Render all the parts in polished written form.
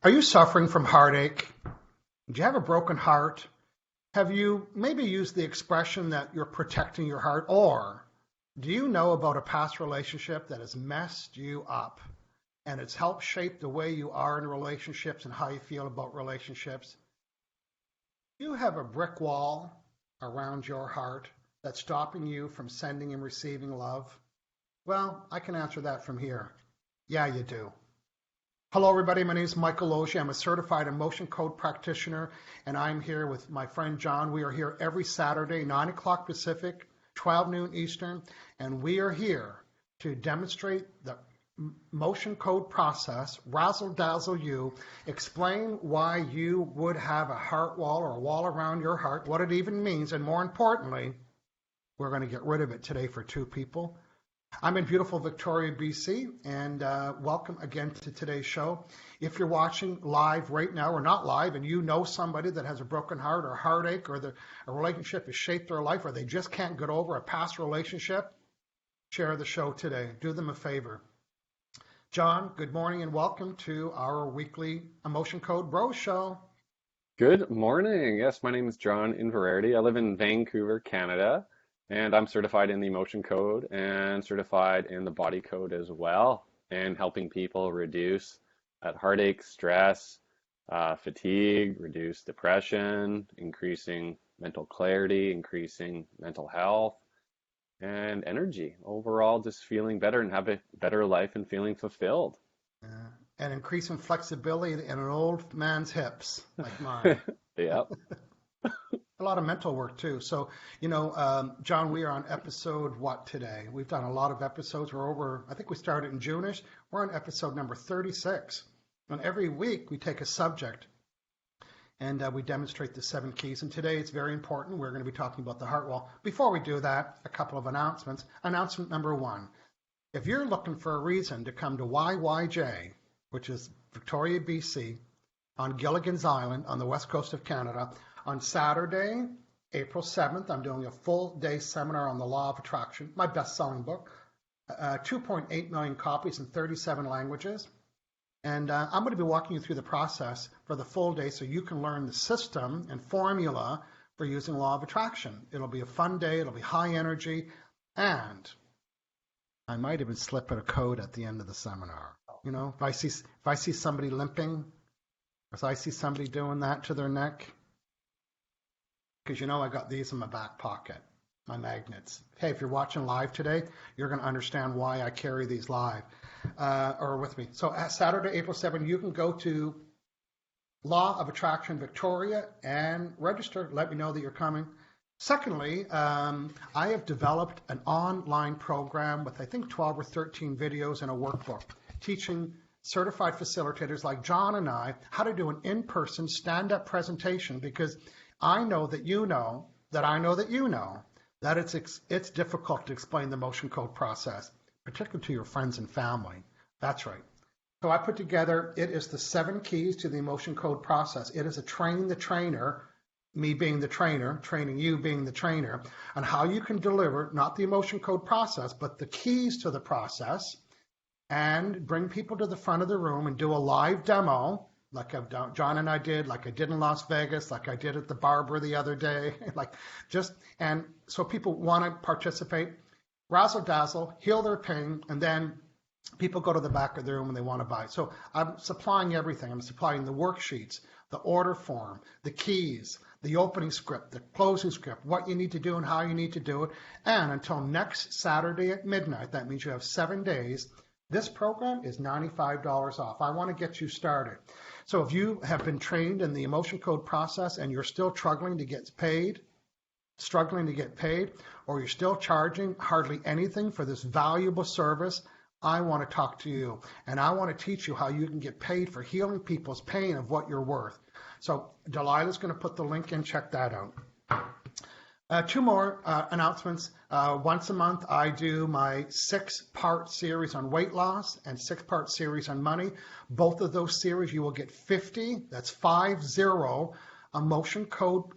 Are you suffering from heartache? Do you have a broken heart? Have you maybe used the expression that you're protecting your heart? Or do you know about a past relationship that has messed you up and it's helped shape the way you are in relationships and how you feel about relationships? Do you have a brick wall around your heart that's stopping you from sending and receiving love? Well, I can answer that from here. Yeah, you do. Hello, everybody. My name is Michael Losier. I'm a certified emotion code practitioner, and I'm here with my friend John. We are here every Saturday, 9 o'clock Pacific, 12 noon Eastern, and we are here to demonstrate the motion code process, razzle dazzle you, explain why you would have a heart wall or a wall around your heart, what it even means, and more importantly, we're going to get rid of it today for two people. I'm in beautiful Victoria, BC, and welcome again to today's show. If you're watching live right now or not live and you know somebody that has a broken heart or heartache or a relationship has shaped their life or they just can't get over a past relationship, share the show today. Do them a favor. John, good morning and welcome to our weekly Emotion Code Bros Show. Good morning. Yes, my name is John Inverarity. I live in Vancouver, Canada, and I'm certified in the Emotion Code and certified in the Body Code as well, and helping people reduce that heartache, stress, fatigue, reduce depression, increasing mental clarity, increasing mental health, and energy. Overall, just feeling better and have a better life and feeling fulfilled. And increasing flexibility in an old man's hips like mine. Yep. A lot of mental work too. So, John, we are on episode what today? We've done a lot of episodes. We're over, I think we started in June-ish. We're on episode number 36. And every week we take a subject and we demonstrate the 7 keys. And today it's very important. We're going to be talking about the heart wall. Before we do that, a couple of announcements. Announcement number 1. If you're looking for a reason to come to YYJ, which is Victoria, BC, on Gilligan's Island on the west coast of Canada, on Saturday, April 7th, I'm doing a full-day seminar on the law of attraction, my best-selling book, 2.8 million copies in 37 languages. And I'm going to be walking you through the process for the full day so you can learn the system and formula for using law of attraction. It'll be a fun day. It'll be high energy. And I might even slip in a code at the end of the seminar. You know, if I see somebody limping, if I see somebody doing that to their neck, because I got these in my back pocket, my magnets. Hey, if you're watching live today, you're going to understand why I carry these live or with me. So Saturday, April 7th, you can go to Law of Attraction Victoria and register. Let me know that you're coming. Secondly, I have developed an online program with, I think, 12 or 13 videos and a workbook teaching certified facilitators like John and I how to do an in-person stand-up presentation, because I know that you know that I know that you know that it's difficult to explain the motion code process, particularly to your friends and family. That's right. So I put together, it is the 7 keys to the emotion code process. It is a train the trainer, me being the trainer, training you being the trainer, on how you can deliver not the emotion code process, but the keys to the process, and bring people to the front of the room and do a live demo like I've done, John and I did, like I did in Las Vegas, like I did at the barber the other day, and so people want to participate, razzle dazzle, heal their pain, and then people go to the back of the room and they want to buy. So I'm supplying everything. I'm supplying the worksheets, the order form, the keys, the opening script, the closing script, what you need to do and how you need to do it. And until next Saturday at midnight, that means you have 7 days, this program is $95 off. I want to get you started. So if you have been trained in the emotion code process and you're still struggling to get paid, or you're still charging hardly anything for this valuable service, I want to talk to you. And I want to teach you how you can get paid for healing people's pain of what you're worth. So Delilah's going to put the link in. Check that out. 2 more announcements. Once a month, I do my 6-part series on weight loss and 6-part series on money. Both of those series, you will get 50, that's 50, emotion code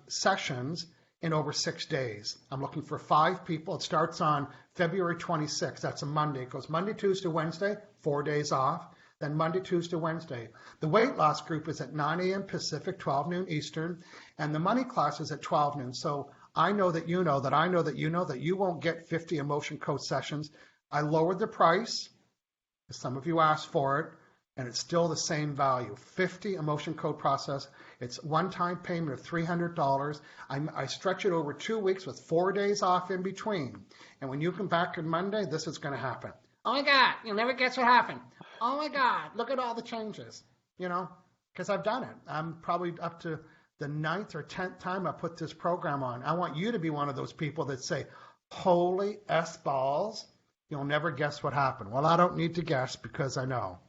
sessions in over 6 days. I'm looking for 5 people. It starts on February 26th. That's a Monday. It goes Monday, Tuesday, Wednesday, 4 days off. then Monday, Tuesday, Wednesday. The weight loss group is at 9 a.m. Pacific, 12 noon Eastern, and the money class is at 12 noon. So I know that you know that I know that you know that you won't get 50 emotion code sessions. I lowered the price. Some of you asked for it, and it's still the same value. 50 emotion code process. It's one-time payment of $300. I stretch it over 2 weeks with 4 days off in between. And when you come back on Monday, this is going to happen. Oh my God, you'll never guess what happened. Oh my God, look at all the changes, because I've done it. I'm probably up to the 9th or 10th time I put this program on. I want you to be one of those people that say, holy S-balls, you'll never guess what happened. Well, I don't need to guess because I know.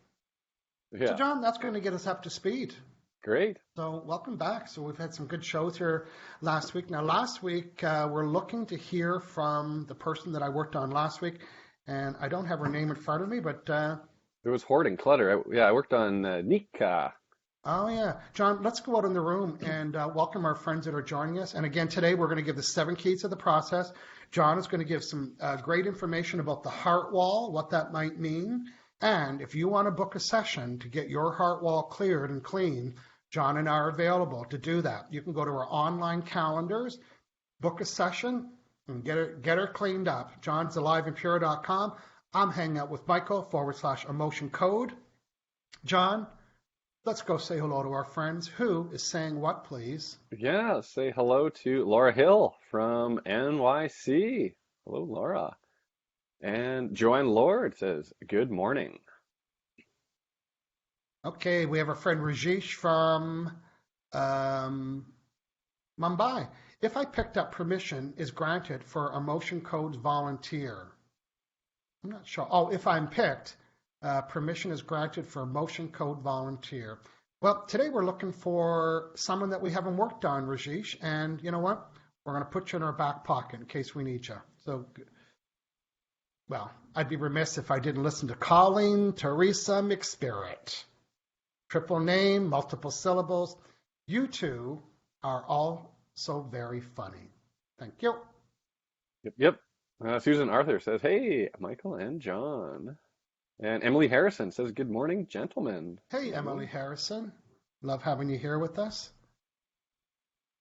Yeah. So, John, that's going to get us up to speed. Great. So welcome back. So we've had some good shows here last week. Now, last week, we're looking to hear from the person that I worked on last week. And I don't have her name in front of me, but... It was hoarding clutter. I worked on Nika. Oh, yeah. John, let's go out in the room and welcome our friends that are joining us. And again, today we're going to give the 7 keys of the process. John is going to give some great information about the heart wall, what that might mean. And if you want to book a session to get your heart wall cleared and clean, John and I are available to do that. You can go to our online calendars, book a session, and get her cleaned up. John's aliveandpure.com. I'm HangoutWithMichael /emotion code. John, let's go say hello to our friends. Who is saying what, please? Yeah, say hello to Laura Hill from NYC. Hello, Laura. And Joanne Lord says, good morning. Okay, we have our friend Rajesh from Mumbai. If I picked up permission is granted for emotion codes volunteer. I'm not sure. Oh, if I'm picked, permission is granted for emotion code volunteer. Well, today we're looking for someone that we haven't worked on, Rajesh, and you know what? We're going to put you in our back pocket in case we need you. So, well, I'd be remiss if I didn't listen to Colleen Teresa McSpirit. Triple name, multiple syllables. You two are all so very funny. Thank you. Yep. Susan Arthur says, hey, Michael and John. And Emily Harrison says, good morning, gentlemen. Hey, Emily Harrison. Love having you here with us.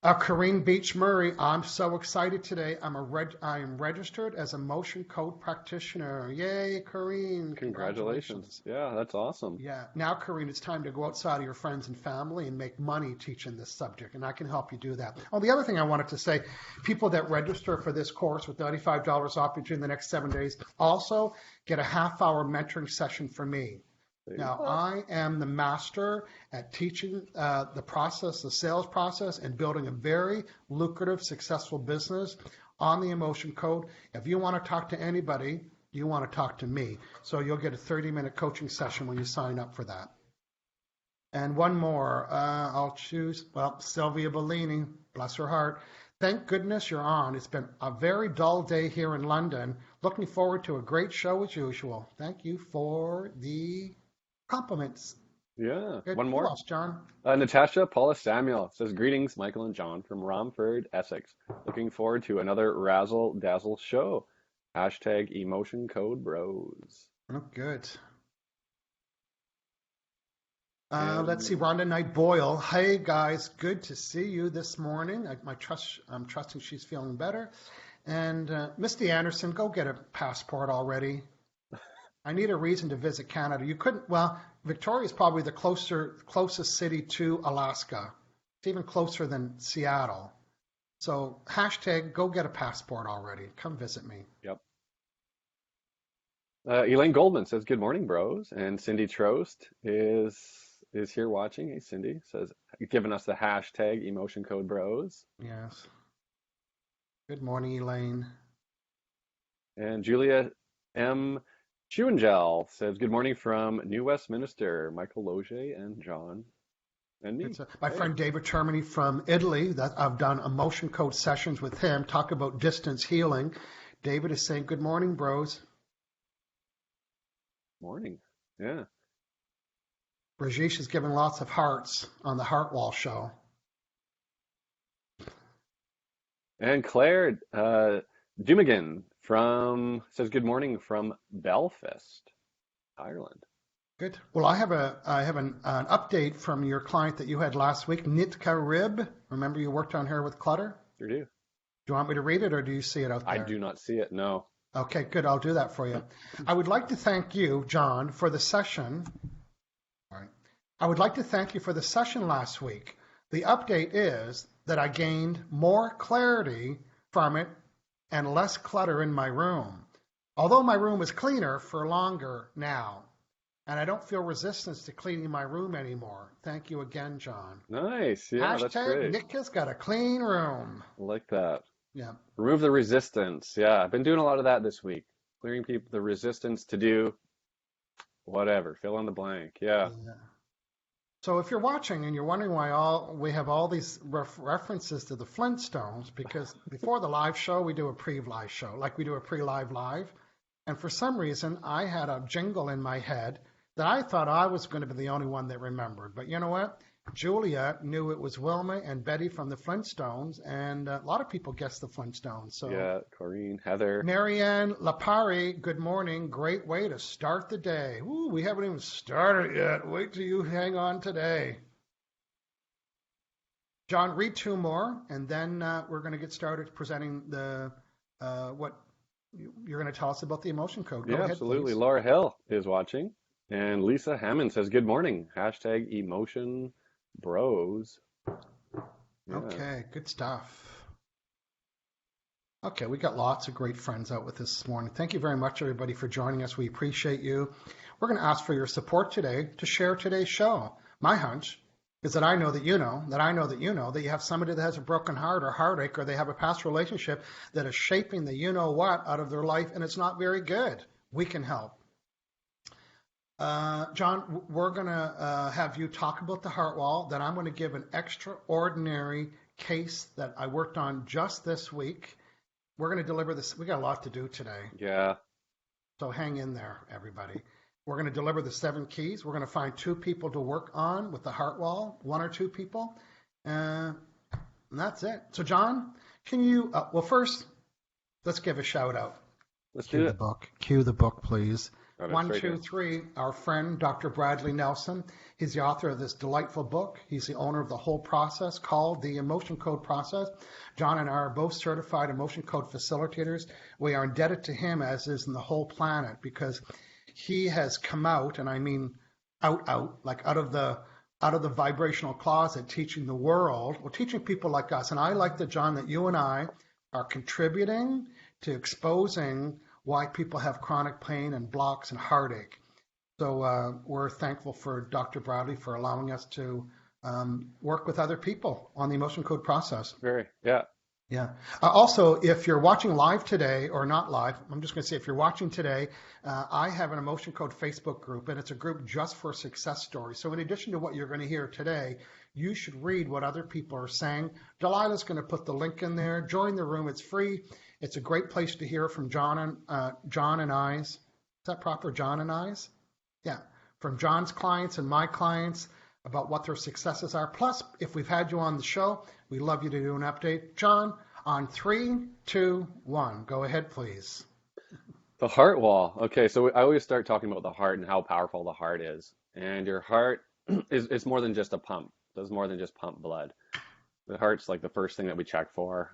Corrine Beach Murray, I'm so excited today. I am registered as a motion code practitioner. Yay, Corrine. Congratulations. Yeah, that's awesome. Yeah. Now, Corrine, it's time to go outside of your friends and family and make money teaching this subject, and I can help you do that. Oh, the other thing I wanted to say, people that register for this course with $95 off between the next 7 days also get a half-hour mentoring session from me. Now, I am the master at teaching the process, the sales process, and building a very lucrative, successful business on the emotion code. If you want to talk to anybody, you want to talk to me. So you'll get a 30-minute coaching session when you sign up for that. And one more, I'll choose, Sylvia Bellini, bless her heart. Thank goodness you're on. It's been a very dull day here in London. Looking forward to a great show as usual. Thank you for the compliments. Yeah. Good. One more. Who else, John? Natasha Paula Samuel says, greetings, Michael and John from Romford, Essex. Looking forward to another razzle dazzle show. Hashtag emotion code bros. Oh, good. Let's see, Rhonda Knight Boyle. Hey guys, good to see you this morning. I'm trusting she's feeling better. And Misty Anderson, go get a passport already. I need a reason to visit Canada. You couldn't, Victoria is probably the closest city to Alaska. It's even closer than Seattle. So hashtag go get a passport already. Come visit me. Yep. Elaine Goldman says, good morning, bros. And Cindy Trost is here watching. Hey, Cindy says, giving us the hashtag emotion code bros. Yes. Good morning, Elaine. And Julia M. Schewingel says, good morning from New Westminster, Michael Losier and John and me. My friend David Termini from Italy, that I've done emotion code sessions with him, talk about distance healing. David is saying, good morning, bros. Morning. Yeah. Rajesh is giving lots of hearts on the Heart Wall show. And Claire Dumigan says good morning from Belfast, Ireland. Good. Well, I have an update from your client that you had last week, Nitka Rib. Remember you worked on her with clutter? Sure do. Do you want me to read it or do you see it out I there? do not see it. No. Okay, good. I'll do that for you. I would like to thank you, John, for the session. All right. I would like to thank you for the session last week. The update is that I gained more clarity from it and less clutter in my room. Although my room is cleaner for longer now, and I don't feel resistance to cleaning my room anymore. Thank you again, John. Nice. Yeah, that's Hashtag great. Nick has got a clean room. I like that. Yeah. Remove the resistance. Yeah, I've been doing a lot of that this week. Clearing people the resistance to do whatever. Fill in the blank. Yeah. Yeah. So if you're watching and you're wondering why all we have all these references to the Flintstones, because before the live show we do a pre-live show, like we do a pre-live live, and for some reason I had a jingle in my head that I thought I was going to be the only one that remembered. But you know what? Julia knew it was Wilma and Betty from the Flintstones, and a lot of people guessed the Flintstones. So Yeah. Corrine, Heather. Marianne Lapari, good morning. Great way to start the day. Ooh, we haven't even started yet. Wait till you hang on today. John, read two more, and then we're going to get started presenting the what you're going to tell us about the emotion code. Go Yeah, ahead, absolutely. please. Laura Hill is watching. And Lisa Hammond says, good morning. Hashtag emotion bros. Yeah. Okay, good stuff. Okay, we got lots of great friends out with us this morning. Thank you very much, everybody, for joining us. We appreciate you. We're going to ask for your support today to share today's show. My hunch is that I know that you know, that I know that you know, that you have somebody that has a broken heart or heartache, or they have a past relationship that is shaping the you know what out of their life, and it's not very good. We can help. John, we're going to have you talk about the heart wall. Then I'm going to give an extraordinary case that I worked on just this week. We're going to deliver this. We got a lot to do today. Yeah. So hang in there, everybody. We're going to deliver the 7 keys. We're going to find 2 people to work on with the heart wall, 1 or 2 people. And that's it. So, John, can you, well, first, let's give a shout out. Let's Cue do the it. book. Cue the book, please. Got it One, right two, here. three. Our friend, Dr. Bradley Nelson. He's the author of this delightful book. He's the owner of the whole process called the Emotion Code Process. John and I are both certified emotion code facilitators. We are indebted to him, as is in the whole planet, because he has come out, and I mean out, like out of the vibrational closet, teaching the world, well, teaching people like us. And I like that, John, that you and I are contributing to exposing why people have chronic pain and blocks and heartache. So we're thankful for Dr. Bradley for allowing us to work with other people on the emotion code process. Very. Yeah. Yeah. Also, if you're watching live today or not live, I'm just going to say if you're watching today, I have an Emotion Code Facebook group, and it's a group just for success stories. So in addition to what you're going to hear today, you should read what other people are saying. Delilah's going to put the link in there. Join the room. It's free. It's a great place to hear from John and I's. Is that proper? John and I's? Yeah. From John's clients and my clients about what their successes are. Plus, if we've had you on the show, we'd love you to do an update. John, on 3, 2, 1. Go ahead, please. The heart wall. Okay, so I always start talking about the heart and how powerful the heart is. And your heart is it's more than just a pump. It does more than just pump blood. The heart's like the first thing that we check for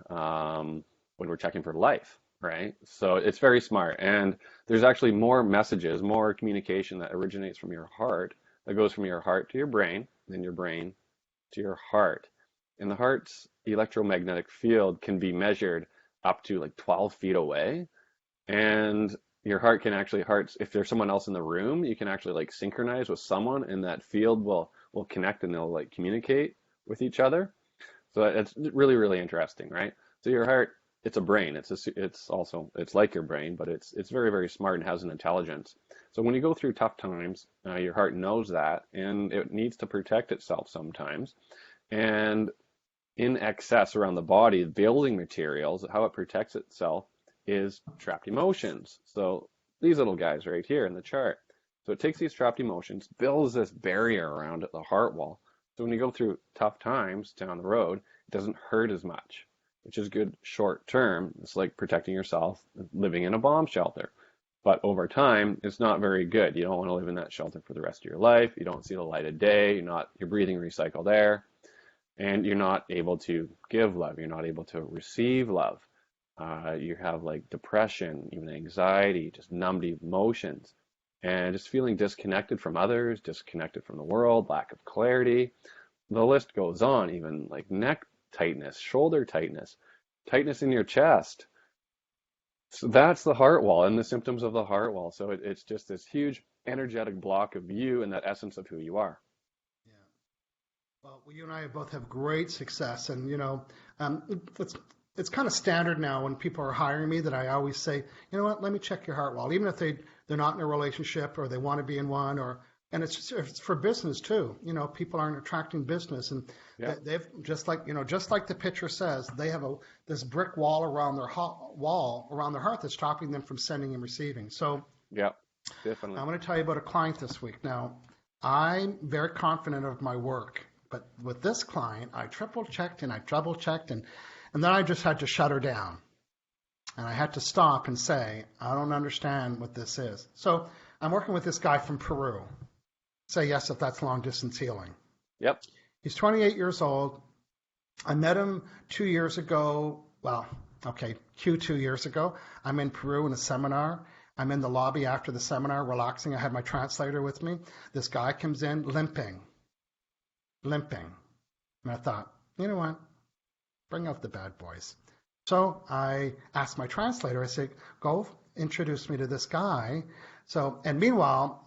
when we're checking for life, right? So it's very smart. And there's actually more messages, more communication that originates from your heart that goes from your heart to your brain, then your brain to your heart. And the heart's electromagnetic field can be measured up to like 12 feet away. And your heart can actually if there's someone else in the room, you can actually like synchronize with someone and that field will connect and they'll like communicate with each other. So it's really, really interesting, right? So your heart, it's a brain. It's like your brain, but it's very, very smart and has an intelligence. So when you go through tough times, your heart knows that, and it needs to protect itself sometimes. And in excess around the body, building materials, how it protects itself is trapped emotions. So these little guys right here in the chart. So it takes these trapped emotions, builds this barrier around it, the heart wall. So when you go through tough times down the road, it doesn't hurt as much, which is good short term. It's like protecting yourself, living in a bomb shelter. But over time, it's not very good. You don't want to live in that shelter for the rest of your life. You don't see the light of day. You're breathing recycled air, and you're not able to give love. You're not able to receive love. You have like depression, even anxiety, just numbed emotions, and just feeling disconnected from others, disconnected from the world, lack of clarity. The list goes on, even like neck tightness, shoulder tightness, tightness in your chest. So that's the heart wall and the symptoms of the heart wall. So it's just this huge energetic block of you and that essence of who you are. Yeah. Well, you and I both have great success, and um, it's it's kind of standard now when people are hiring me that I always say, you know what, let me check your heart wall, even if they're not in a relationship or they want to be in one, or and it's for business too. People aren't attracting business, and Yeah, they've just like the picture says, they have this brick wall around their wall around their heart that's stopping them from sending and receiving. So yeah, definitely. I'm going to tell you about a client this week. Now, I'm very confident of my work, but with this client, I triple checked and I double checked, and then I just had to shut her down. And I had to stop and say, I don't understand what this is. So I'm working with this guy from Peru. Say yes if that's long distance healing. Yep. He's 28 years old. I met him 2 years ago. Well, okay, Q2 years ago. I'm in Peru in a seminar. I'm in the lobby after the seminar, relaxing. I had my translator with me. This guy comes in limping. And I thought, you know what? Bring out the bad boys. So I asked my translator, I said, go introduce me to this guy. So, and meanwhile,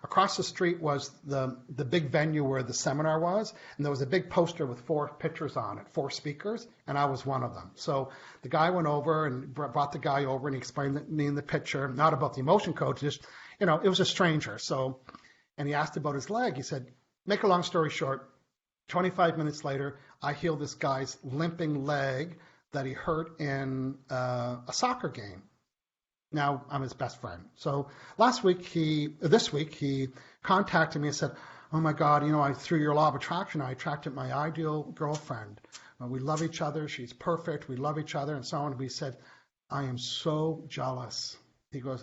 across the street was the big venue where the seminar was, and there was a big poster with 4 pictures on it, 4 speakers, and I was one of them. So the guy went over and brought the guy over, and he explained me in the picture, not about the emotion code, just, it was a stranger. So, and he asked about his leg. He said, make a long story short, 25 minutes later, I healed this guy's limping leg that he hurt in a soccer game. Now I'm his best friend. So this week, he contacted me and said, oh my God, through your law of attraction, I attracted my ideal girlfriend. We love each other. She's perfect. We love each other and so on. And he said, I am so jealous. He goes,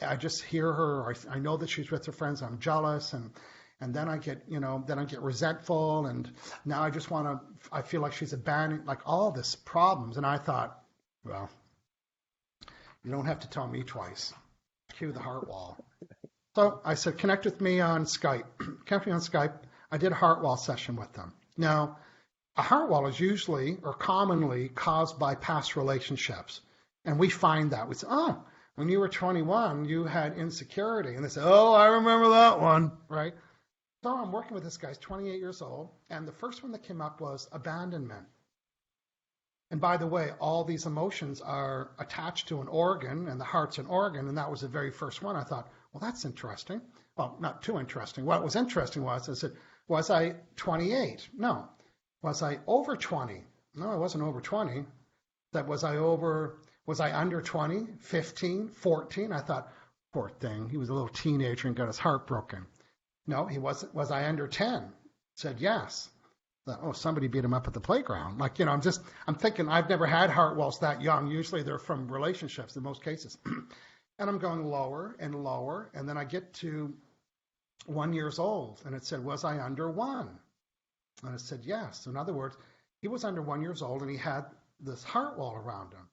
I just hear her. I know that she's with her friends. I'm jealous. And then I get resentful. And now I feel like she's abandoned, like all this problems. And I thought, well, you don't have to tell me twice. Cue the heart wall. So I said, connect with me on Skype. Connect me on Skype. I did a heart wall session with them. Now, a heart wall is usually or commonly caused by past relationships. And we find that. We say, oh, when you were 21, you had insecurity. And they say, oh, I remember that one, right? So I'm working with this guy. He's 28 years old. And the first one that came up was abandonment. And by the way, all these emotions are attached to an organ, and the heart's an organ, and that was the very first one. I thought, well, that's interesting. Well, not too interesting. What was interesting was, I said, was I 28? No. Was I over 20? No, I wasn't over 20. Was I under 20, 15, 14? I thought, poor thing. He was a little teenager and got his heart broken. No, he wasn't. Was I under 10? Said yes. Oh, somebody beat him up at the playground. I'm thinking I've never had heart walls that young. Usually they're from relationships in most cases. And I'm going lower and lower. And then I get to 1 year old and it said, was I under 1? And I said, yes. So in other words, he was under 1 year old and he had this heart wall around him.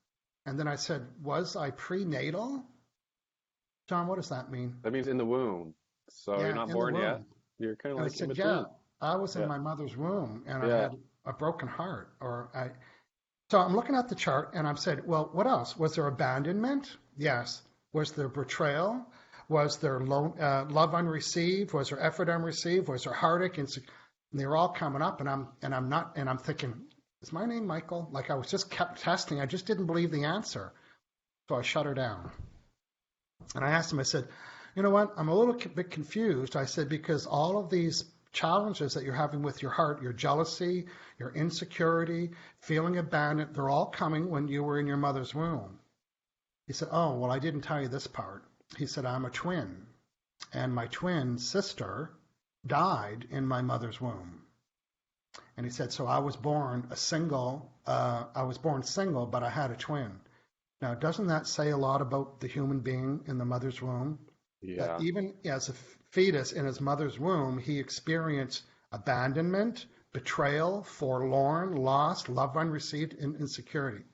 And then I said, was I prenatal? John, what does that mean? That means in the womb. So Yeah, you're not in the born yet. womb. You're kind of And I like in said, between. yeah, I was in Yeah. my mother's womb and I Yeah. had a broken heart. So I'm looking at the chart and I've said, well, what else? Was there abandonment? Yes. Was there betrayal? Was there love unreceived? Was there effort unreceived? Was there heartache? And they're all coming up and I'm thinking, is my name Michael? Like I was just kept testing. I just didn't believe the answer. So I shut her down. And I asked him, I said, you know what? I'm a little bit confused. I said, because all of these challenges that you're having with your heart, your jealousy, your insecurity, feeling abandoned, they're all coming when you were in your mother's womb. He said, oh, well, I didn't tell you this part. He said, I'm a twin, and my twin sister died in my mother's womb. And he said, so I was born single, but I had a twin. Now, doesn't that say a lot about the human being in the mother's womb? That Yeah, even as a fetus in his mother's womb, he experienced abandonment, betrayal, forlorn, lost, love unreceived, and insecurity.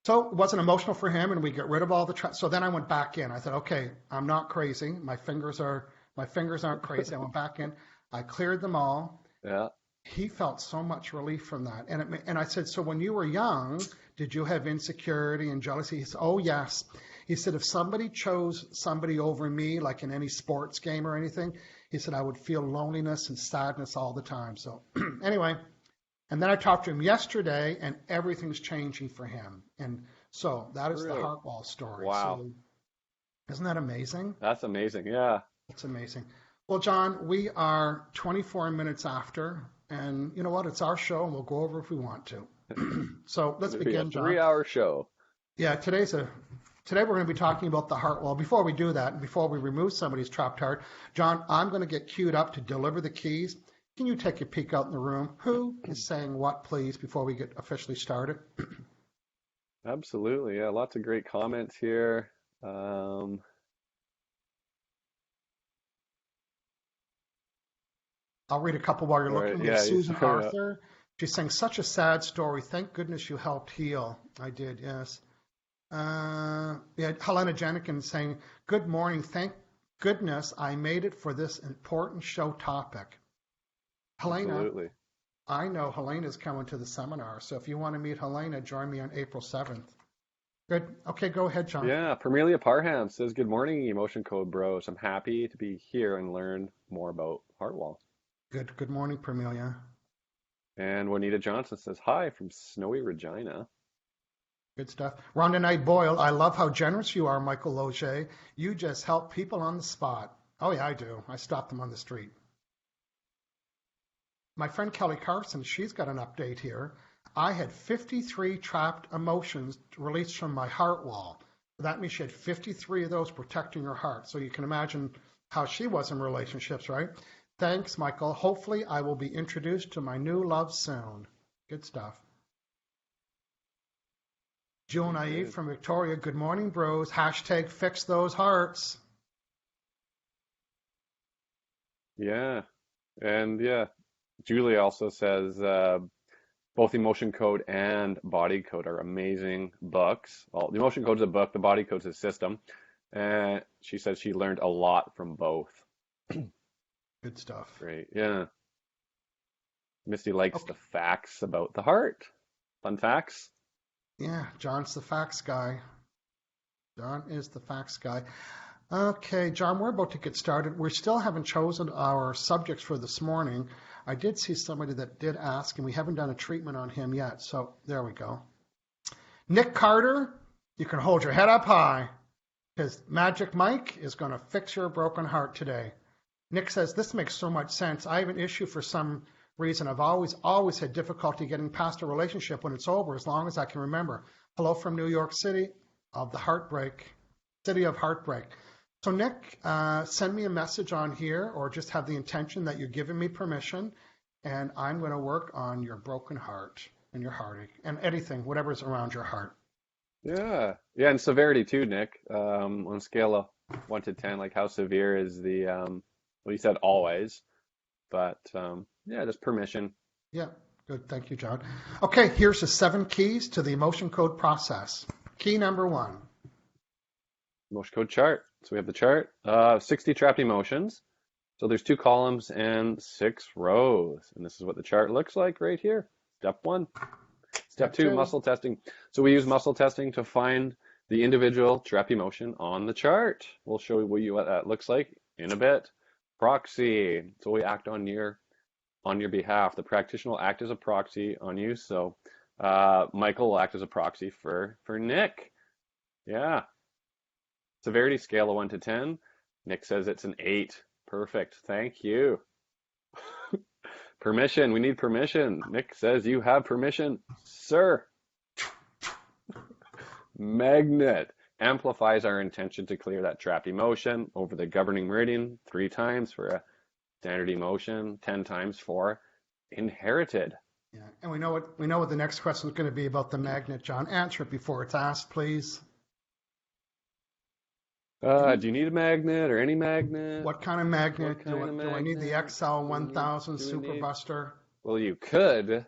So it wasn't emotional for him, and we get rid of all the. So then I went back in. I said, okay, I'm not crazy. My fingers aren't crazy. I went back in. I cleared them all. yeah, He felt so much relief from that. And I said, so when you were young, did you have insecurity and jealousy? He said, oh, yes. He said, if somebody chose somebody over me, like in any sports game or anything, he said, I would feel loneliness and sadness all the time. So anyway, and then I talked to him yesterday, and everything's changing for him. And so that is the really. Heartwall story. Wow, So isn't that amazing? that's amazing. Yeah, It's amazing. Well, John, we are 24 minutes after, and you know what? It's our show, and we'll go over if we want to. So it's let's gonna be a begin, John. 3 hour show. Yeah, today we're going to be talking about the heart. Well, before we do that, and before we remove somebody's trapped heart, John, I'm going to get queued up to deliver the keys. Can you take a peek out in the room? Who is saying what, please, before we get officially started? Absolutely. Yeah, lots of great comments here. Um, I'll read a couple while you're all right. looking. We have Yeah, you Susan start out. Arthur. She's saying such a sad story. Thank goodness you helped heal. I did, yes. Yeah, Helena Jenkins saying, good morning. Thank goodness I made it for this important show topic. Helena, Absolutely. I know Helena's coming to the seminar, so if you want to meet Helena, join me on April 7th. Good. Okay, go ahead, John. Yeah, Permelia Parham says, good morning, Emotion Code Bros. I'm happy to be here and learn more about Heartwall. Good morning, Permelia. And Juanita Johnson says, hi from snowy Regina. Good stuff. Rhonda Knight Boyle, I love how generous you are, Michael Losier. You just help people on the spot. Oh, yeah, I do. I stop them on the street. My friend Kelly Carson, she's got an update here. I had 53 trapped emotions released from my heart wall. That means she had 53 of those protecting her heart. So you can imagine how she was in relationships, right? Thanks, Michael. Hopefully I will be introduced to my new love soon. Good stuff. Jewel Very Naive good. from Victoria. Good morning, bros. Hashtag fix those hearts. Yeah. And yeah, Julie also says, both Emotion Code and Body Code are amazing books. Well, the Emotion Code is a book, the Body Code is a system. And she said she learned a lot from both. Good stuff. Great. Yeah. Misty likes the Okay. facts about the heart. Fun facts. Yeah, John's the facts guy. John is the facts guy. Okay, John, we're about to get started. We still haven't chosen our subjects for this morning. I did see somebody that did ask, and we haven't done a treatment on him yet. So there we go. Nick Carter, you can hold your head up high because Magic Mike is going to fix your broken heart today. Nick says, this makes so much sense. I have an issue for some reason. I've always had difficulty getting past a relationship when it's over, as long as I can remember. Hello from New York City of the heartbreak, city of heartbreak. So Nick, send me a message on here or just have the intention that you're giving me permission, and I'm going to work on your broken heart and your heartache and anything, whatever's around your heart. Yeah. Yeah, and severity too, Nick. On a scale of 1 to 10, like how severe is the well, you said always, but yeah, just permission. Yeah, good. Thank you, John. Okay, here's the 7 keys to the emotion code process. Key number 1. Emotion code chart. So we have the chart, 60 trapped emotions. So there's 2 columns and 6 rows. And this is what the chart looks like right here. Step 1. Step Step 2, 2. muscle testing. So we use muscle testing to find the individual trapped emotion on the chart. We'll show you what that looks like in a bit. Proxy. So we act on your behalf. The practitioner will act as a proxy on you. So Michael will act as a proxy for Nick. Yeah. Severity scale of 1 to 10. Nick says it's an 8. Perfect. Thank you. Permission. We need permission. Nick says you have permission, sir. Magnet amplifies our intention to clear that trapped emotion over the governing meridian 3 times for a standard emotion, 10 times for inherited. Yeah, and we know what the next question is going to be about the magnet, John. Answer it before it's asked, please. Do you need a magnet or any magnet? What kind of What magnet kind of do I need? The magnet XL do we need? 1000 Do we Super need? Buster Well, you could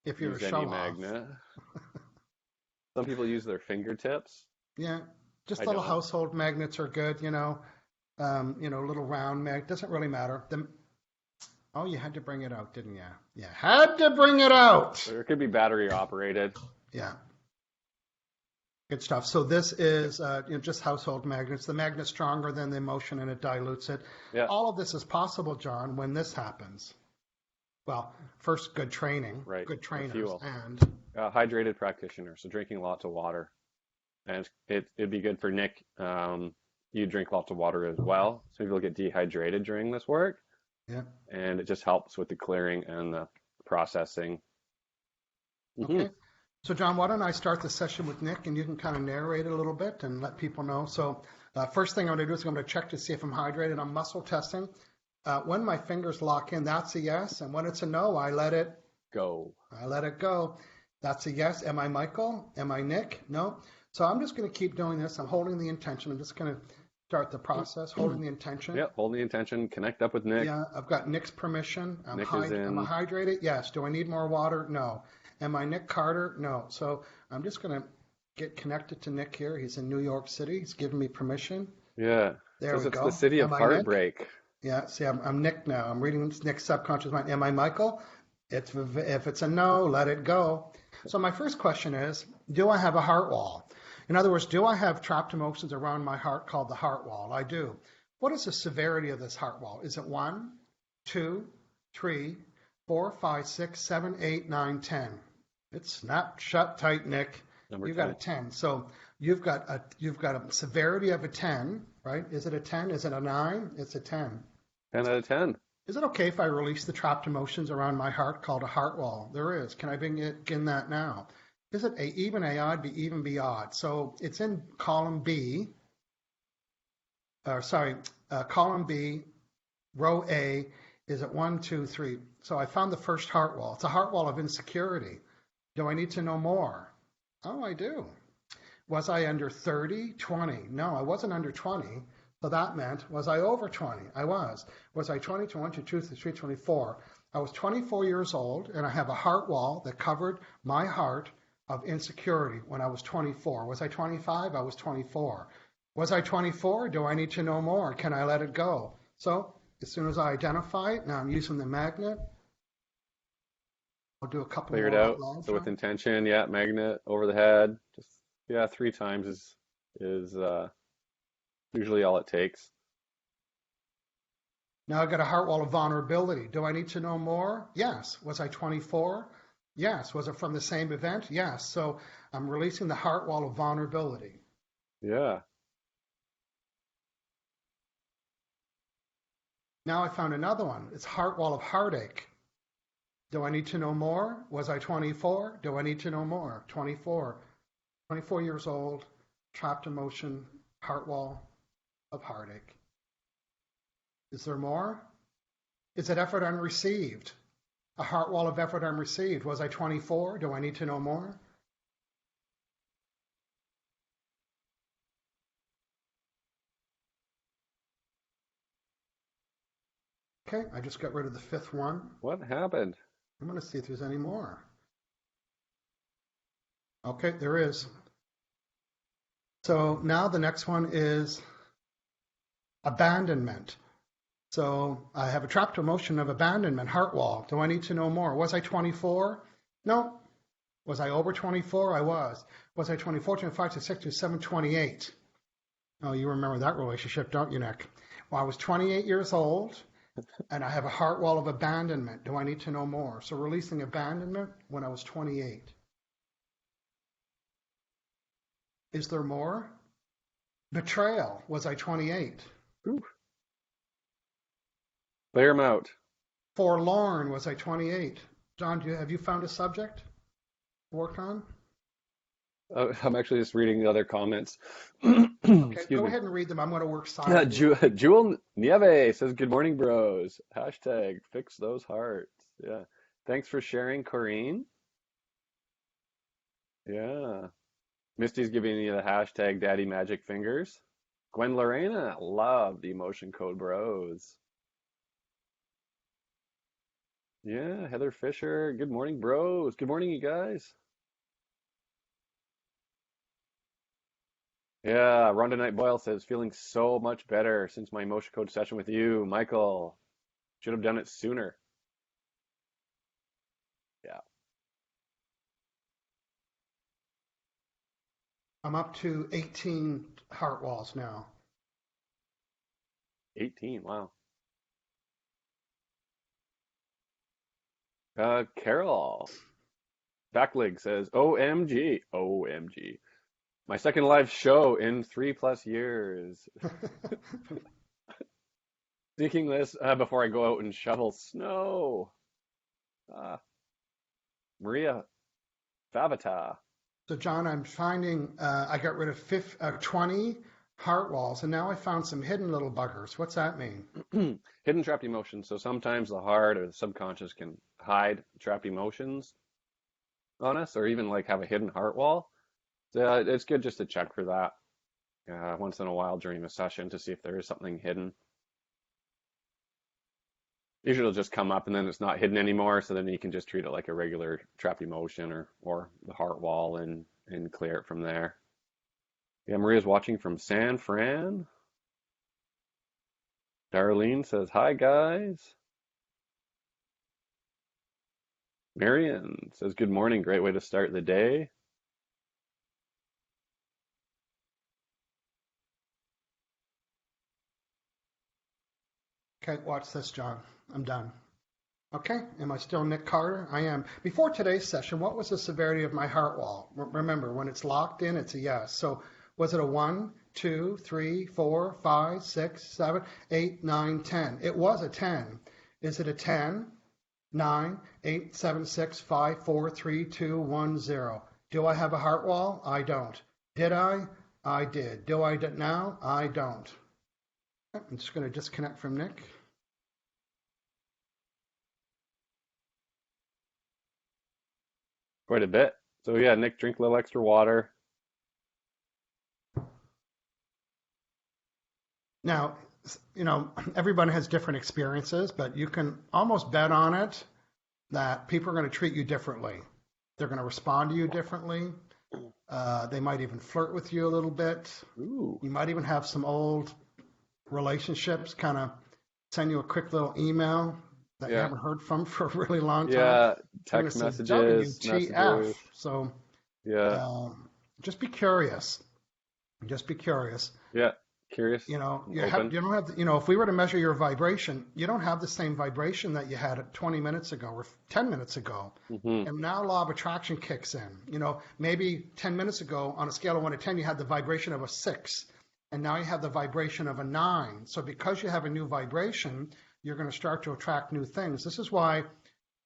if you're a use any show off. magnet. Some people use their fingertips. Yeah, just I little don't. household magnets are good. Little round mag doesn't really matter. Oh, you had to bring it out, didn't you? You had to bring it out. Or it could be battery operated. Yeah, good stuff. So this is just household magnets. The magnet's stronger than the emotion and it dilutes it. Yeah, All of this is possible, John, when this happens. Well, first, good training, right. good The trainers, fuel. and Hydrated practitioner, so drinking lots of water. And it'd be good for Nick. You drink lots of water as well. Some people get dehydrated during this work, yeah. and it just helps with the clearing and the processing. Hmm. Okay. So, John, why don't I start the session with Nick and you can kind of narrate it a little bit and let people know. So, first thing I'm going to do is I'm going to check to see if I'm hydrated. I'm muscle testing. When my fingers lock in, that's a yes. And when it's a no, I let it Go. I let it go. That's a yes. Am I Michael? Am I Nick? No. So I'm just going to keep doing this. I'm holding the intention. I'm just going to start the process, holding the intention. Yep, hold the intention, connect up with Nick. Yeah, I've got Nick's permission. Nick is Am I in. hydrated? Yes. Do I need more water? No. Am I Nick Carter? No. So I'm just going to get connected to Nick here. He's in New York City. He's giving me permission. Yeah, There says we it's the go. city of Am I Nick? heartbreak. Yeah, see, I'm Nick now. I'm reading Nick's subconscious mind. Am I Michael? If it's a no, let it go. So my first question is, do I have a heart wall? In other words, do I have trapped emotions around my heart called the heart wall? I do. What is the severity of this heart wall? Is it 1, 2, 3, 4, 5, 6, 7, 8, 9, 10? It's snapped shut tight, Nick. Number You've got a 10. 10. So you've got a severity of a 10, right? Is it a 10? Is it a 9? It's a 10. 10 out of 10. Is it okay if I release the trapped emotions around my heart called a heart wall? There is. Can I begin that now? Is it even, a odd, be even, be odd? So it's in column B, column B, row A, is it 1, 2, 3? So I found the first heart wall. It's a heart wall of insecurity. Do I need to know more? Oh, I do. Was I under 30, 20? No, I wasn't under 20. So that meant, was I over 20? I was. Was I 20, 21, 22, 23, 24? I was 24 years old, and I have a heart wall that covered my heart of insecurity when I was 24. Was I 25? I was 24. Was I 24? Do I need to know more? Can I let it go? So as soon as I identify it, now I'm using the magnet. I'll do a couple Clear it more out out. loud, So with John. intention, yeah, magnet over the head. Just yeah, 3 times is usually all it takes. Now I've got a heart wall of vulnerability. Do I need to know more? Yes. Was I 24? Yes. Was it from the same event? Yes. So I'm releasing the heart wall of vulnerability. Yeah. Now I found another one. It's heart wall of heartache. Do I need to know more? Was I 24? Do I need to know more? 24. 24 years old, trapped emotion, heart wall of heartache. Is there more? Is it effort unreceived? A heart wall of effort unreceived. Was I 24? Do I need to know more? Okay, I just got rid of the fifth one. What happened? I'm going to see if there's any more. Okay, there is. So now the next one is abandonment. So I have a trapped emotion of abandonment, heart wall. Do I need to know more? Was I 24? No. Was I over 24? I was. Was I 24, 25, 26, 27, 28? Oh, you remember that relationship, don't you, Nick? Well, I was 28 years old, and I have a heart wall of abandonment. Do I need to know more? So releasing abandonment when I was 28. Is there more? Betrayal. Was I 28? Ooh. Clear them out. Forlorn. Was I 28? John, have you found a subject to work on? I'm actually just reading the other comments. Okay, Excuse go me. ahead and read them. I'm going to work Yeah, silently. Jewel Nieve says, "Good morning, bros." Hashtag fix those hearts. Yeah. Thanks for sharing, Corrine. Yeah. Misty's giving you the hashtag Daddy Magic Fingers. Gwen Lorena, love the emotion code bros. Yeah, Heather Fisher, good morning, bros. Good morning, you guys. Yeah, Rhonda Knight Boyle says, feeling so much better since my emotion code session with you, Michael. Should have done it sooner. Yeah, I'm up to 18 heart walls now. 18, wow. Carol Backlig says, OMG, OMG. My second live show in 3+ years. Thinking this before I go out and shovel snow. Uh, Maria Favita. So, John, I'm finding I got rid of 20 heart walls, and now I found some hidden little buggers. What's that mean? Hidden trapped emotions. So sometimes the heart or the subconscious can hide trapped emotions on us, or even like have a hidden heart wall. So it's good just to check for that once in a while during the session to see if there is something hidden. Usually it'll just come up and then it's not hidden anymore, so then you can just treat it like a regular trapped emotion or the heart wall and clear it from there. Yeah, Maria's watching from San Fran. Darlene says, hi guys. Marion says, good morning, great way to start the day. Okay, watch this, John. I'm done. Okay, am I still Nick Carter? I am. Before today's session, what was the severity of my heart wall? Remember, when it's locked in, it's a yes. So was it a 1, 2, 3, 4, 5, 6, 7, 8, 9, 10? It was a 10. Is it a 10, 9, 8, 7, 6, 5, 4, 3, 2, 1, 0? Do I have a heart wall? I don't. Did I? I did. Do I now? I don't. I'm just going to disconnect from Nick. Quite a bit. So yeah, Nick, drink a little extra water. Now, everybody has different experiences, but you can almost bet on it that people are going to treat you differently. They're going to respond to you differently. They might even flirt with you a little bit. Ooh. You might even have some old relationships kind of send you a quick little email that you haven't heard from for a really long time. Yeah, text messages, WTF. So yeah, just be curious. Just be curious. Yeah, curious. You don't have, if we were to measure your vibration, you don't have the same vibration that you had 20 minutes ago or 10 minutes ago. Mm-hmm. And now law of attraction kicks in. Maybe 10 minutes ago on a scale of 1 to 10, you had the vibration of a 6. And now you have the vibration of a 9. So because you have a new vibration, you're going to start to attract new things. This is why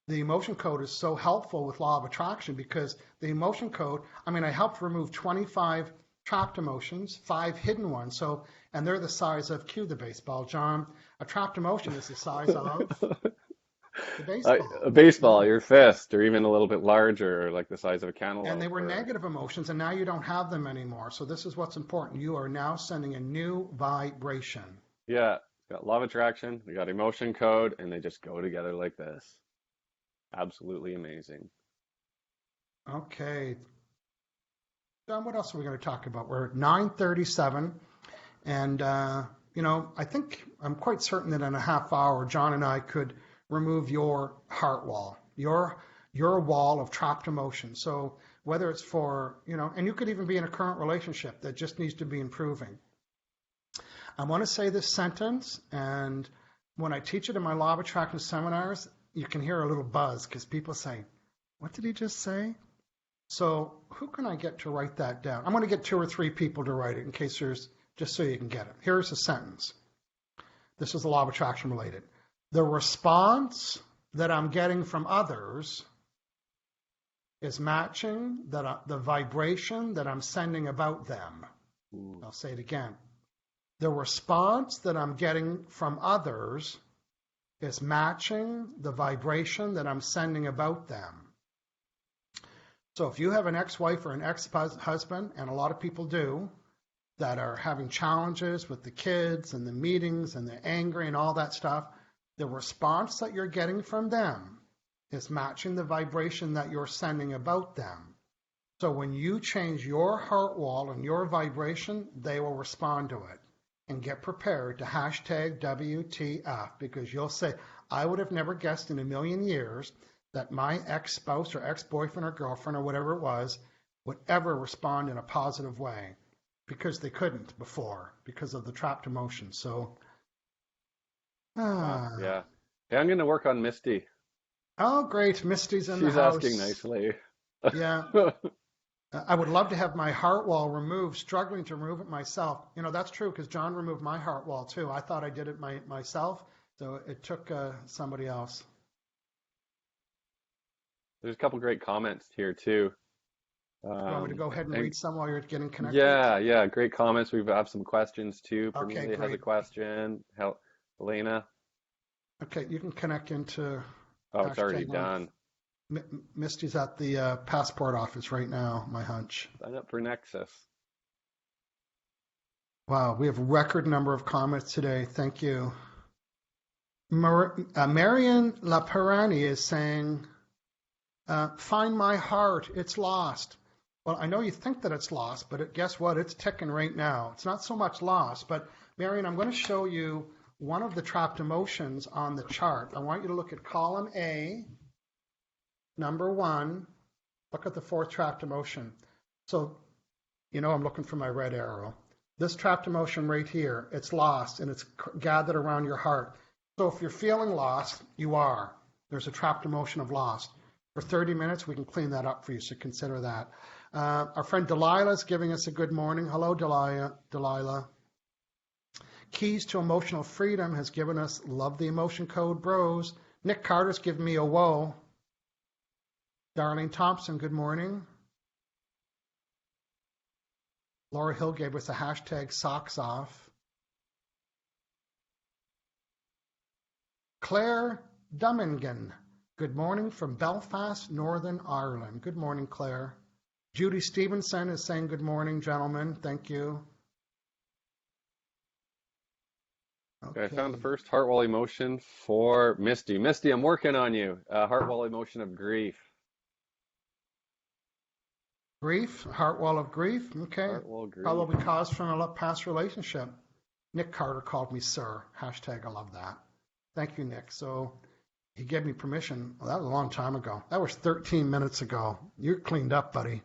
the emotion code is so helpful with law of attraction, because the emotion code, I helped remove 25 trapped emotions, 5 hidden ones. And they're the size of cue the baseball, John. A trapped emotion is the size of the baseball. A baseball, your fist, or even a little bit larger, like the size of a cantaloupe. And they were negative emotions, and now you don't have them anymore. So this is what's important. You are now sending a new vibration. Yeah, got law of attraction, we got emotion code, and they just go together like this. Absolutely amazing. Okay. John, what else are we going to talk about? We're at 9:37, and I think I'm quite certain that in a half hour, John and I could remove your heart wall, your wall of trapped emotions. So whether it's for, and you could even be in a current relationship that just needs to be improving. I want to say this sentence, and when I teach it in my law of attraction seminars, you can hear a little buzz because people say, what did he just say? So who can I get to write that down? I'm going to get 2 or 3 people to write it in case just so you can get it. Here's a sentence. This is the law of attraction related. The response that I'm getting from others is matching the vibration that I'm sending about them. Ooh. I'll say it again. The response that I'm getting from others is matching the vibration that I'm sending about them. So if you have an ex-wife or an ex-husband, and a lot of people do, that are having challenges with the kids and the meetings and they're angry and all that stuff, the response that you're getting from them is matching the vibration that you're sending about them. So when you change your heart wall and your vibration, they will respond to it. And get prepared to hashtag WTF, because you'll say, I would have never guessed in a million years that my ex-spouse or ex-boyfriend or girlfriend or whatever it was would ever respond in a positive way, because they couldn't before because of the trapped emotion. So, Wow. Yeah. Yeah, I'm going to work on Misty. oh, great. Misty's in the She's asking house. nicely. Yeah. I would love to have my heart wall removed, struggling to remove it myself. You know, that's true because John removed my heart wall too. I thought I did it myself, so it took somebody else. There's a couple great comments here too. You want me to go ahead and And read some while you're getting connected? yeah, great comments. We have some questions too. Okay, Permelia has a great. question. Helena. Okay, you can connect into Oh, it's already hashtag one. done. Misty's at the passport office right now, my hunch. Sign up for Nexus. Wow, we have a record number of comments today. Thank you. Marian Laparani is saying, find my heart, it's lost. Well, I know you think that it's lost, but guess what? It's ticking right now. It's not so much lost, but Marian, I'm going to show you one of the trapped emotions on the chart. I want you to look at column A, number 1. Look at the 4th trapped emotion. So, you know, I'm looking for my red arrow. This trapped emotion right here, it's lost and it's gathered around your heart. So if you're feeling lost, you are. There's a trapped emotion of lost. For 30 minutes, we can clean that up for you, so consider that. Our friend Delilah is giving us a good morning. Hello, Delilah. Keys to Emotional Freedom has given us Love the Emotion Code, bros. Nick Carter's given me a whoa. Darlene Thompson, good morning. Laura Hill gave us a hashtag socks off. Claire Dummingen, good morning from Belfast, Northern Ireland. Good morning, Claire. Judy Stevenson is saying good morning, gentlemen. Thank you. Okay, I found the first heart wall emotion for Misty. Misty, I'm working on you. Heart wall emotion of grief. Grief, heart wall of grief. Okay. Heart wall grief. Probably caused from a past relationship. Nick Carter called me sir. Hashtag I love that. Thank you, Nick. So he gave me permission. Well, that was a long time ago. That was 13 minutes ago. You're cleaned up, buddy.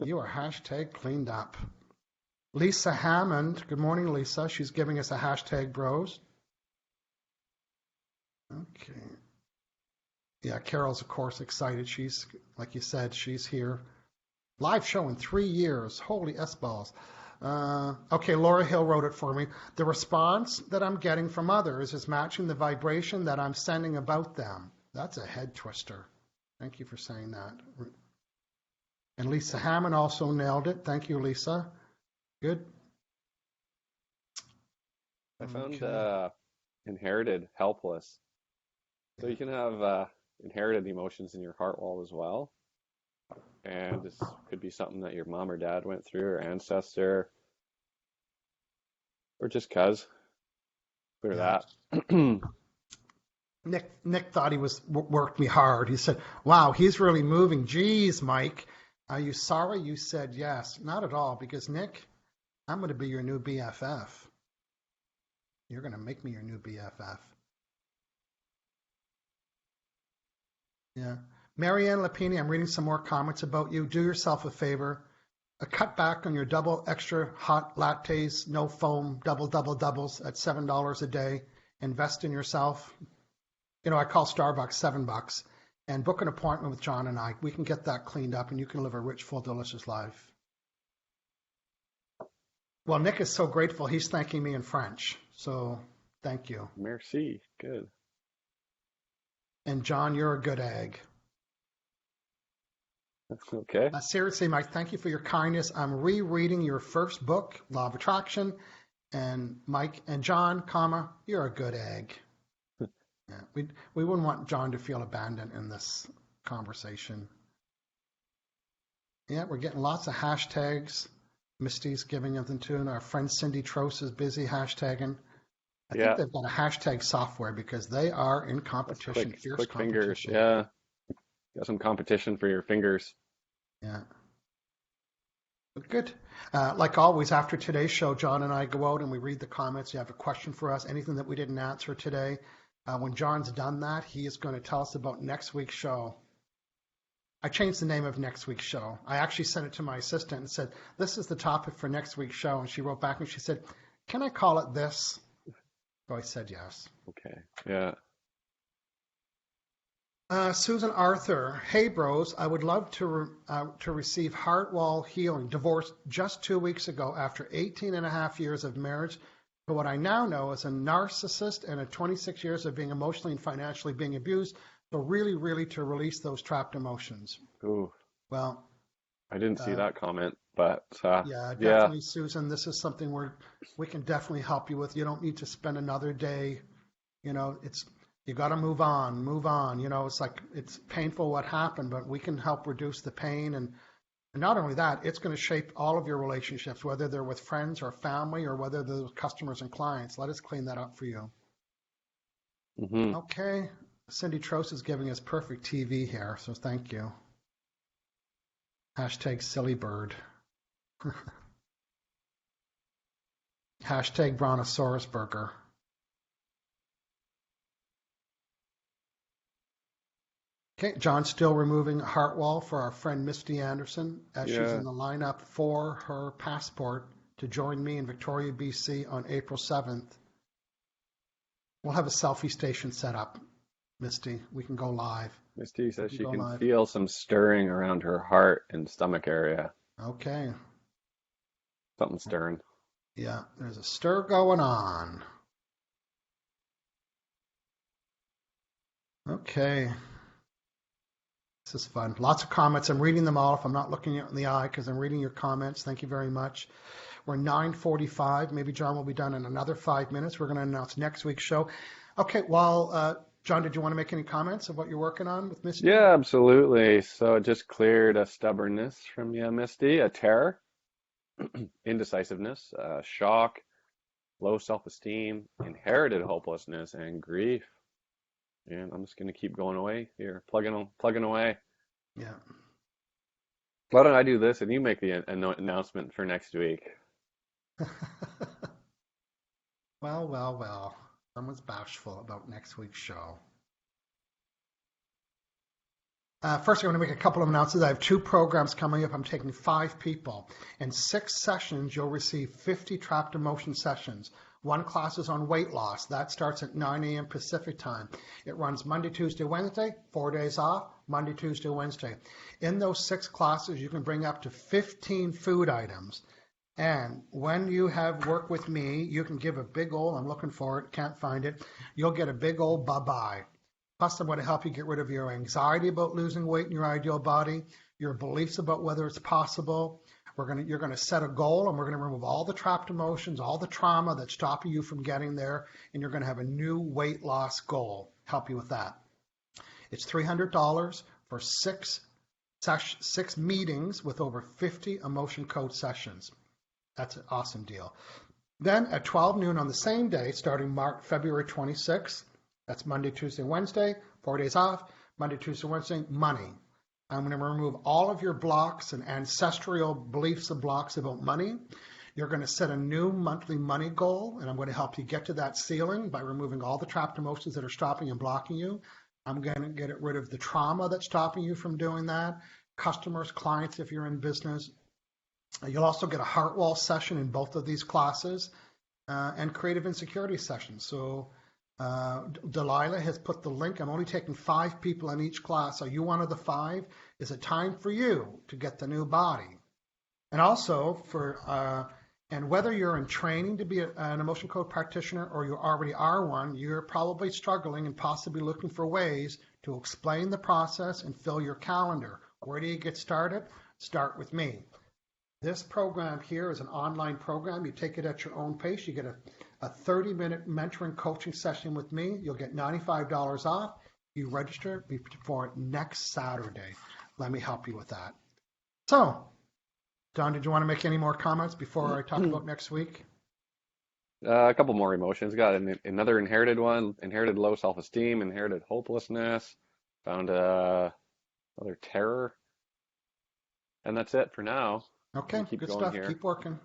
You are hashtag cleaned up. Lisa Hammond. Good morning, Lisa. She's giving us a hashtag bros. Okay. Yeah, Carol's, of course, excited. She's, like you said, she's here. Live show in 3 years. Holy S-balls. Okay, Laura Hill wrote it for me. The response that I'm getting from others is matching the vibration that I'm sending about them. That's a head twister. Thank you for saying that. And Lisa Hammond also nailed it. Thank you, Lisa. Good. I found inherited helpless. So you can have inherited emotions in your heart wall as well. And this could be something that your mom or dad went through, or ancestor, or just cuz. Clear that. Nick thought he worked me hard. He said, wow, he's really moving. Geez, Mike, are you sorry you said yes? Not at all, because Nick, I'm going to be your new BFF. You're going to make me your new BFF. Yeah. Marianne Lapini, I'm reading some more comments about you. Do yourself a favor. Cut back on your double extra hot lattes, no foam, doubles at $7 a day. Invest in yourself. You know, I call Starbucks $7 and book an appointment with John and I. We can get that cleaned up and you can live a rich, full, delicious life. Well, Nick is so grateful. He's thanking me in French. So thank you. Merci. Good. And John, you're a good egg. Okay. Seriously, Mike, thank you for your kindness. I'm rereading your first book, Law of Attraction. And Mike and John, you're a good egg. Yeah, we wouldn't want John to feel abandoned in this conversation. Yeah, we're getting lots of hashtags. Misty's giving them to, and our friend Cindy Trost is busy hashtagging. I think Yeah, they've got a hashtag software because they are in that's competition, quick, fierce quick fingers. competition. Yeah, got some competition for your fingers. Yeah, but good. Like always, after today's show, John and I go out and we read the comments. You have a question for us, anything that we didn't answer today. When John's done that, he is going to tell us about next week's show. I changed the name of next week's show. I actually sent it to my assistant and said, "This is the topic for next week's show." And she wrote back and she said, "Can I call it this?" So I said yes. Okay. Yeah. Susan Arthur, hey bros, I would love to receive heart wall healing. Divorced just 2 weeks ago after 18 and a half years of marriage to what I now know as a narcissist and 26 years of being emotionally and financially being abused. So really, really to release those trapped emotions. Ooh, Well, I didn't see uh, that comment, but yeah, yeah. definitely, Susan. This is something where we can definitely help you with. You don't need to spend another day. It's you got to move on, move on. It's like it's painful what happened, but we can help reduce the pain. And not only that, it's going to shape all of your relationships, whether they're with friends or family or whether they're with customers and clients. Let us clean that up for you. Hmm. Okay. Cindy Trost is giving us perfect TV here, so thank you. Hashtag silly bird. Hashtag brontosaurus burger. Okay, John's still removing heart wall for our friend Misty Anderson as she's Yeah. in the lineup for her passport to join me in Victoria, BC on April 7th. We'll have a selfie station set up, Misty. We can go live. Misty We says can she go can live. feel some stirring around her heart and stomach area. Okay. Something stirring. Yeah, there's a stir going on. Okay. This is fun. Lots of comments. I'm reading them all if I'm not looking you in the eye because I'm reading your comments. Thank you very much. We're 9:45. Maybe John will be done in another 5 minutes. We're going to announce next week's show. Okay, well, John, did you want to make any comments of what you're working on with Misty? Yeah, absolutely. So it just cleared a stubbornness from you, Misty, a terror, indecisiveness, shock, low self-esteem, inherited hopelessness, and grief. And I'm just gonna keep going away here, plugging away. Yeah. Why don't I do this and you make the announcement for next week? Well, well, well. Someone's bashful about next week's show. First, I'm going to make a couple of announcements. I have 2 programs coming up. I'm taking 5 people. In 6 sessions, you'll receive 50 trapped emotion sessions. One class is on weight loss. That starts at 9 a.m. Pacific time. It runs Monday, Tuesday, Wednesday, 4 days off, Monday, Tuesday, Wednesday. In those 6 classes, you can bring up to 15 food items. And when you have work with me, you can give a big old, I'm looking for it, can't find it, you'll get a big old bye-bye. Plus, I'm going to help you get rid of your anxiety about losing weight in your ideal body, your beliefs about whether it's possible. You're going to set a goal, and we're going to remove all the trapped emotions, all the trauma that's stopping you from getting there, and you're going to have a new weight loss goal. Help you with that. It's $300 for 6 meetings with over 50 emotion code sessions. That's an awesome deal. Then at 12 noon on the same day, starting February 26th, that's Monday, Tuesday, Wednesday, 4 days off, Monday, Tuesday, Wednesday, money. I'm going to remove all of your blocks and ancestral beliefs and blocks about money. You're going to set a new monthly money goal, and I'm going to help you get to that ceiling by removing all the trapped emotions that are stopping and blocking you. I'm going to get rid of the trauma that's stopping you from doing that. Customers, clients, if you're in business. You'll also get a heart wall session in both of these classes and creative insecurity sessions. So Delilah has put the link. I'm only taking 5 people in each class. Are you one of the 5? Is it time for you to get the new body? And also and whether you're in training to be an emotion code practitioner or you already are one, you're probably struggling and possibly looking for ways to explain the process and fill your calendar. Where do you get started? Start with me. This program here is an online program. You take it at your own pace. You get a 30-minute mentoring coaching session with me. You'll get $95 off. You register before next Saturday. Let me help you with that. So, Don, did you want to make any more comments before I talk about next week? A couple more emotions. Got another inherited one, inherited low self-esteem, inherited hopelessness, found another terror. And that's it for now. Okay, Keep good going stuff. here. Keep working.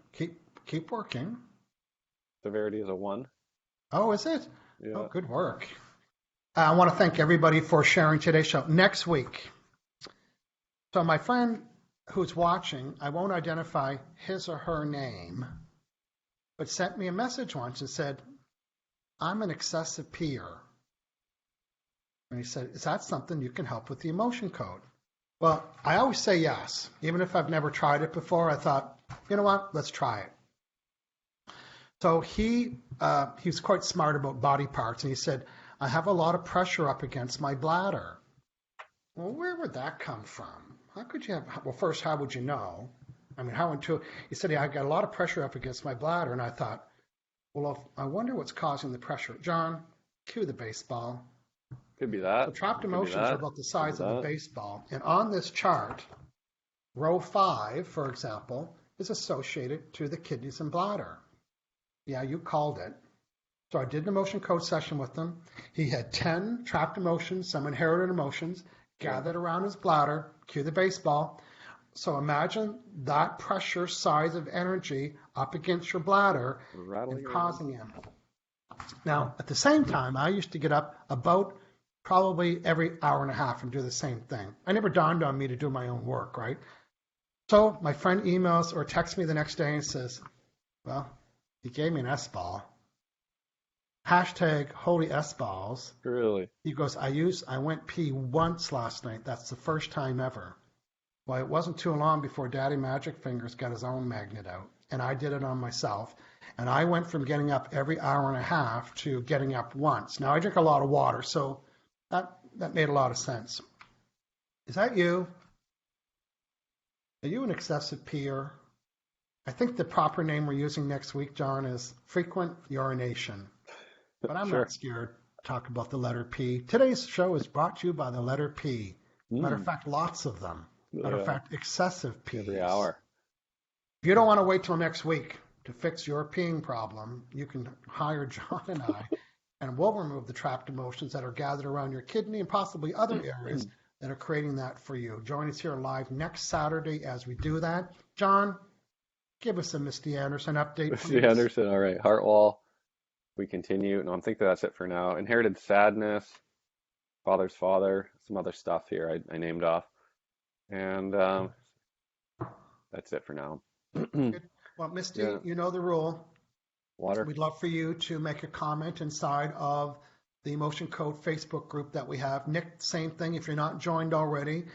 Keep working. Severity is a 1. Oh, is it? Yeah. Oh, good work. I want to thank everybody for sharing today's show. Next week. So my friend who's watching, I won't identify his or her name, but sent me a message once and said, I'm an excessive peer. And he said, is that something you can help with the emotion code? Well, I always say yes. Even if I've never tried it before, I thought, you know what, let's try it. So he's quite smart about body parts, and he said, I have a lot of pressure up against my bladder. Well, where would that come from? How could you have, well, first, how would you know? I mean, he said, yeah, I've got a lot of pressure up against my bladder, and I thought, well, I wonder what's causing the pressure. John, cue the baseball. Could be that. So trapped Could be emotions that. are about the size Could of be a that. baseball. And on this chart, row 5, for example, is associated to the kidneys and bladder. Yeah, you called it. So I did an emotion code session with him. He had 10 trapped emotions, some inherited emotions, gathered around his bladder, cue the baseball. So imagine that pressure, size of energy up against your bladder Rattling and around. causing him. Now, at the same time, I used to get up about probably every hour and a half and do the same thing. I never dawned on me to do my own work, right? So my friend emails or texts me the next day and says, well, he gave me an S-ball. Hashtag holy S-balls. Really? He goes, I went pee once last night. That's the first time ever. Well, it wasn't too long before Daddy Magic Fingers got his own magnet out. And I did it on myself. And I went from getting up every hour and a half to getting up once. Now, I drink a lot of water, so that made a lot of sense. Is that you? Are you an excessive peer? I think the proper name we're using next week, John, is frequent urination. But I'm Sure. not scared to talk about the letter P. Today's show is brought to you by the letter P. Matter of fact, lots of them. Matter of fact, excessive P's. Every hour. If you don't want to wait till next week to fix your peeing problem, you can hire John and I, and we'll remove the trapped emotions that are gathered around your kidney and possibly other areas that are creating that for you. Join us here live next Saturday as we do that. John, give us a Misty Anderson update, please. Misty Anderson. All right. Heart wall. We continue. No, I'm thinking that's it for now. Inherited sadness. Father's father. Some other stuff here I named off. And that's it for now. Good. Well, Misty, Yeah. you know the rule. Water. We'd love for you to make a comment inside of the Emotion Code Facebook group that we have. Nick, same thing. If you're not joined already,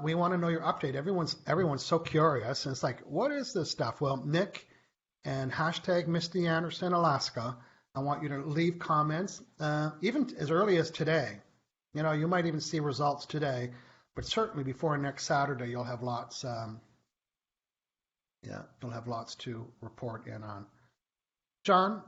we want to know your update. Everyone's so curious, and it's like, what is this stuff? Well, Nick and hashtag Misty Anderson Alaska. I want you to leave comments, even as early as today. You know, you might even see results today, but certainly before next Saturday, you'll have lots. You'll have lots to report in on. John,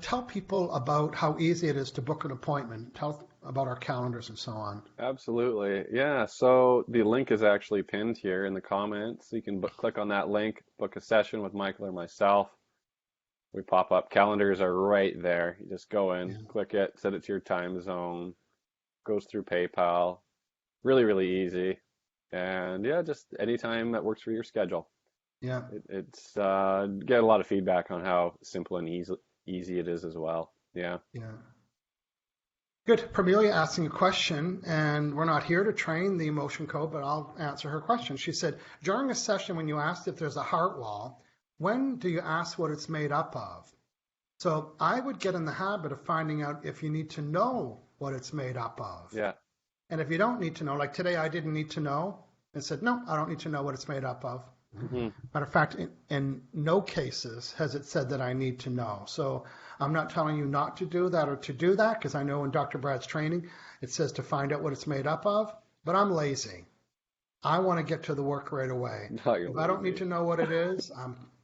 tell people about how easy it is to book an appointment. Tell about our calendars and so on. Absolutely. Yeah. So the link is actually pinned here in the comments. You can click on that link, book a session with Michael or myself. We pop up. Calendars are right there. You just go in, click it, set it to your time zone. Goes through PayPal. Really, really easy. And yeah, just anytime that works for your schedule. Yeah. It's get a lot of feedback on how simple and easy it is as well. Yeah. Yeah. Good. Permelia asking a question, and we're not here to train the emotion code, but I'll answer her question. She said, during a session when you asked if there's a heart wall, when do you ask what it's made up of? So I would get in the habit of finding out if you need to know what it's made up of. Yeah. And if you don't need to know, like today I didn't need to know, and said, no, I don't need to know what it's made up of. Mm-hmm. Matter of fact, in no cases has it said that I need to know. So I'm not telling you not to do that or to do that, because I know in Dr. Brad's training, it says to find out what it's made up of, but I'm lazy. I want to get to the work right away. No, you're If I don't lazy. need to know what it is,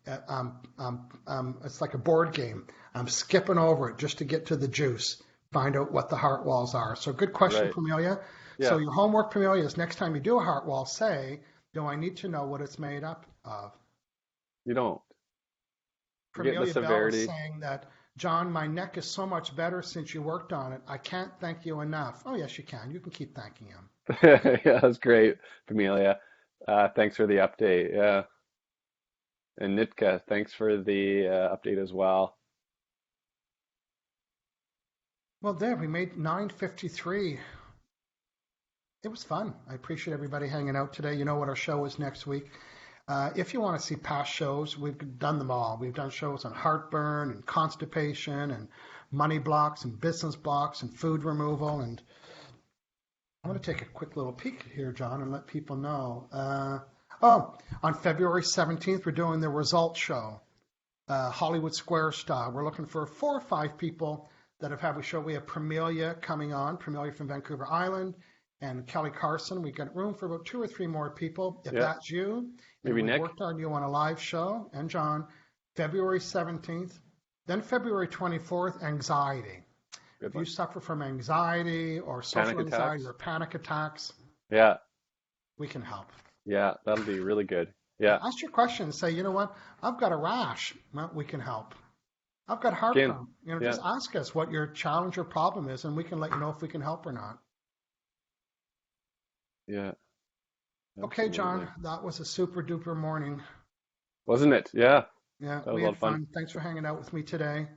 It's like a board game. I'm skipping over it just to get to the juice, find out what the heart walls are. So good question, Right. Pamelia. So Yeah. your homework, Pamelia, is next time you do a heart wall, say, do I need to know what it's made up of? You don't. You're getting the Pamelia Bell is severity. saying that, John, my neck is so much better since you worked on it. I can't thank you enough. Oh, yes, you can. You can keep thanking him. Yeah, that's great, Amelia. Thanks for the update. Yeah. And Nitka, thanks for the update as well. Well, there, we made 9:53. It was fun. I appreciate everybody hanging out today. You know what our show is next week. If you want to see past shows, we've done them all. We've done shows on heartburn and constipation and money blocks and business blocks and food removal. And I'm going to take a quick little peek here, John, and let people know. On February 17th, we're doing the results show, Hollywood Square style. We're looking for 4 or 5 people that have had a show. We have Pramelia coming on, Pramelia from Vancouver Island, and Kelly Carson. We've got room for about 2 or 3 more people. If Yeah. that's you, and Maybe we've Nick. worked on you on a live show, and John, February 17th, then February 24th, anxiety. Good If you one. suffer from anxiety or Panic social anxiety attacks. or panic attacks, Yeah. we can help. Yeah. That'll be really good. Yeah. Ask your question and say, you know what, I've got a rash. Well, we can help. I've got Again. heartburn. Yeah. Just ask us what your challenge or problem is, and we can let you know if we can help or not. Yeah. Okay, John, Absolutely. that was a super duper morning. Wasn't it? Yeah. Yeah, That was we a lot had of fun. fun. Thanks for hanging out with me today.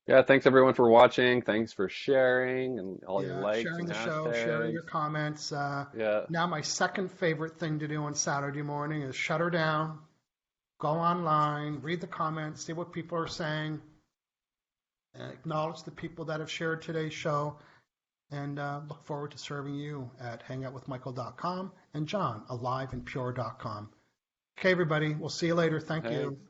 Yeah. Thanks everyone for watching. Thanks for sharing and all your Yeah, likes sharing and the show, sharing hashtags. your comments. Yeah. Now, my second favorite thing to do on Saturday morning is shut her down, go online, read the comments, see what people are saying, acknowledge the people that have shared today's show, and look forward to serving you at hangoutwithmichael.com and John, aliveandpure.com. Okay, everybody, we'll see you later. Thank you. Thanks.